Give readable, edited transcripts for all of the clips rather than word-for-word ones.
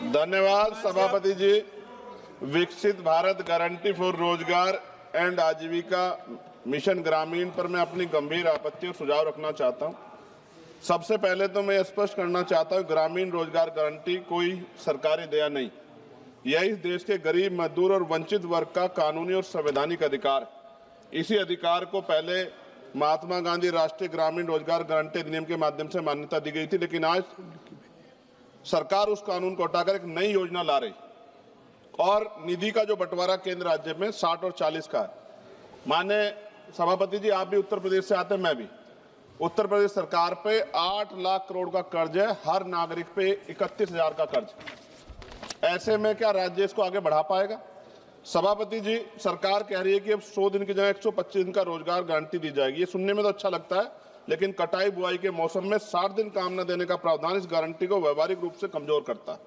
धन्यवाद सभापति जी। विकसित भारत गारंटी फॉर रोजगार एंड आजीविका मिशन ग्रामीण पर मैं अपनी गंभीर आपत्ति और सुझाव रखना चाहता हूं। सबसे पहले तो मैं स्पष्ट करना चाहता हूं, ग्रामीण रोजगार गारंटी कोई सरकारी दया नहीं, यह इस देश के गरीब, मजदूर और वंचित वर्ग का कानूनी और संवैधानिक अधिकार है। इसी अधिकार को पहले महात्मा गांधी राष्ट्रीय ग्रामीण रोजगार गारंटी अधिनियम के माध्यम से मान्यता दी गई थी, लेकिन आज सरकार उस कानून को हटाकर एक नई योजना ला रही और निधि का जो बंटवारा केंद्र राज्य में 60 और 40 का है। माननीय सभापति जी, आप भी उत्तर प्रदेश से आते हैं, मैं भी। उत्तर प्रदेश सरकार पे 8 लाख करोड़ का कर्ज है, हर नागरिक पे 31,000 का कर्ज। ऐसे में क्या राज्य इसको आगे बढ़ा पाएगा? सभापति जी, सरकार कह रही है कि अब 100 दिन की जगह 125 दिन का रोजगार गारंटी दी जाएगी। ये सुनने में तो अच्छा लगता है, लेकिन कटाई बुआई के मौसम में 60 दिन काम न देने का प्रावधान इस गारंटी को व्यवहारिक रूप से कमजोर करता है।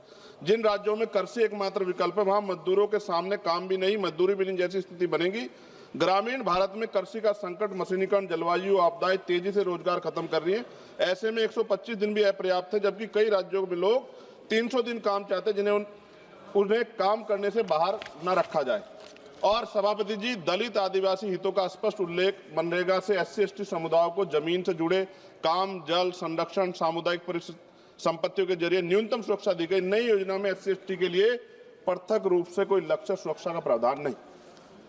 जिन राज्यों में कृषि एकमात्र विकल्प है, वहां मजदूरों के सामने काम भी नहीं, मजदूरी भी नहीं जैसी स्थिति बनेगी। ग्रामीण भारत में कृषि का संकट, मशीनीकरण, जलवायु आपदाएं तेजी से रोजगार खत्म कर रही है। ऐसे में 125 दिन भी अपर्याप्त है, जबकि कई राज्यों में लोग 300 दिन काम चाहते हैं, जिन्हें उन्हें काम करने से बाहर न रखा जाए। और सभापति जी, दलित आदिवासी हितों का स्पष्ट उल्लेख, मनरेगा से SC/ST समुदायों को जमीन से जुड़े काम, जल संरक्षण, सामुदायिक संपत्तियों के जरिए न्यूनतम सुरक्षा दी गई। नई योजना में SC/ST के लिए पृथक रूप से कोई लक्ष्य सुरक्षा का प्रावधान नहीं।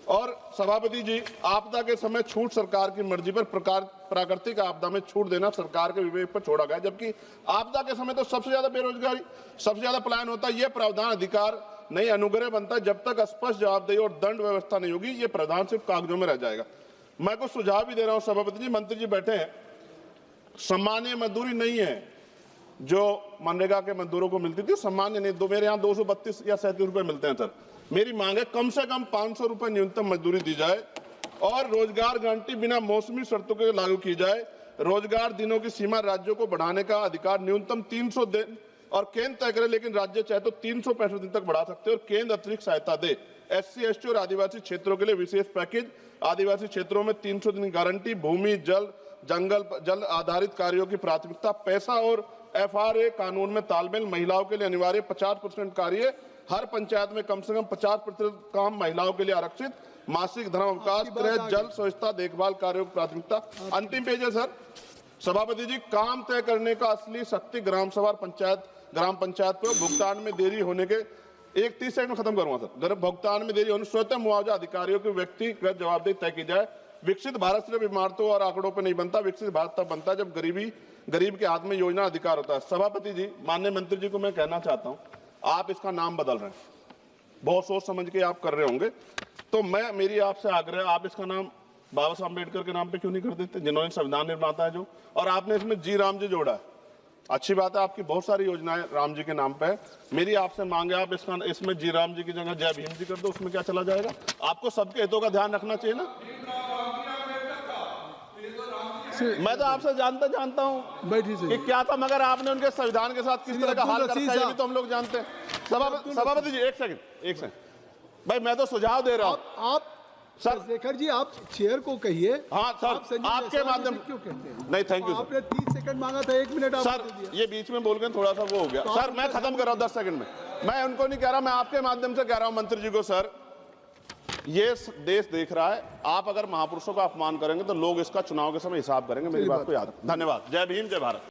और सभापति जी, आपदा के समय छूट सरकार की मर्जी पर, प्राकृतिक आपदा में छूट देना सरकार के विवेक पर छोड़ा गया, जबकि आपदा के समय तो सबसे ज्यादा बेरोजगारी, सबसे ज्यादा पलायन होता है। यह प्रावधान अधिकार नहीं, अनुग्रह बनता है। जब तक स्पष्ट जवाबदेही और दंड व्यवस्था नहीं होगी, ये प्रावधान सिर्फ कागजों में रह जाएगा। मैं कुछ सुझाव भी दे रहा हूं सभापति जी, मंत्री जी बैठे हैं। सामान्य मजदूरी नहीं है जो मनरेगा के मजदूरों को मिलती थी, सामान्य नहीं। मेरे यहाँ 232 या 37 रुपए मिलते हैं सर। मेरी मांग है कम से कम 500 रुपए न्यूनतम मजदूरी दी जाए और रोजगार गारंटी बिना मौसमी शर्तों के लागू की जाए। रोजगार दिनों की सीमा राज्यों को बढ़ाने का अधिकार न्यूनतम 300 दिन और केंद्र तय करे, लेकिन राज्य चाहे तो 365 दिन तक बढ़ा सकते हैं और केंद्र अतिरिक्त सहायता दे। SC/ST और आदिवासी क्षेत्रों के लिए विशेष पैकेज, आदिवासी क्षेत्रों में 300 दिन गारंटी, भूमि, जल, जल आधारित कार्यों की प्राथमिकता, पैसा और FRA कानून में तालमेल, महिलाओं के लिए अनिवार्य 50% कार्य, हर पंचायत में कम से कम 50% काम महिलाओं के लिए आरक्षित, मासिक धर्म अवकाश, गृह, जल, स्वच्छता, देखभाल कार्यों की प्राथमिकता। अंतिम पेज है सर। सभापति जी, काम तय करने का असली शक्ति ग्राम सभा, ग्राम पंचायत पर भुगतान में देरी होने के 30 सेकंड में खत्म करूंगा सर। भुगतान में देरी होने स्वतः मुआवजा अधिकारियों की व्यक्तिगत जवाबदेही तय की जाए। विकसित भारत सिर्फ इमारतों और आंकड़ों पर नहीं बनता, विकसित भारत तब बनता है जब गरीब के हाथ में योजना अधिकार होता है। सभापति जी, माननीय मंत्री जी को मैं कहना चाहता हूं, आप इसका नाम बदल रहे हैं, बहुत सोच समझ के आप कर रहे होंगे, तो मेरी आपसे आग्रह, आप इसका नाम बाबा साहब अम्बेडकर के नाम पे क्यों नहीं कर देते, जिन्होंने संविधान निर्माता है जो, और आपने इसमें जी राम जी जोड़ा है। अच्छी बात है, आपकी बहुत सारी योजनाएं राम जी के नाम पे है। मेरी आपसे मांग है, आप इसमें जी राम जी की जगह जय भीम जी कर दो, उसमें क्या चला जाएगा? आपको सबके हितों का ध्यान रखना चाहिए ना। मैं तो आपसे जानता हूं कि क्या था, मगर आपने उनके संविधान के साथ किस तरह का हाल कर रखा है, ये भी तो हम लोग जानते हैं। सभापति जी, एक सेकंड भाई, मैं तो सुझाव दे रहा हूं। आप सर शेखर जी, आप चेयर को कहिए। हाँ सर, आपके माध्यम क्यों कहते हैं? नहीं, थैंक यू सर। आपने 30 सेकंड मांगा था, 1 मिनट सर, ये बीच में बोल गए, थोड़ा सा वो हो गया सर। मैं खत्म कर रहा हूं 10 सेकंड में। मैं उनको नहीं कह रहा, मैं आपके माध्यम से कह रहा हूं मंत्री जी को, सर ये देश देख रहा है, आप अगर महापुरुषों का अपमान करेंगे तो लोग इसका चुनाव के समय हिसाब करेंगे। मेरी बात को याद रखें। धन्यवाद। जय भीम, जय भारत।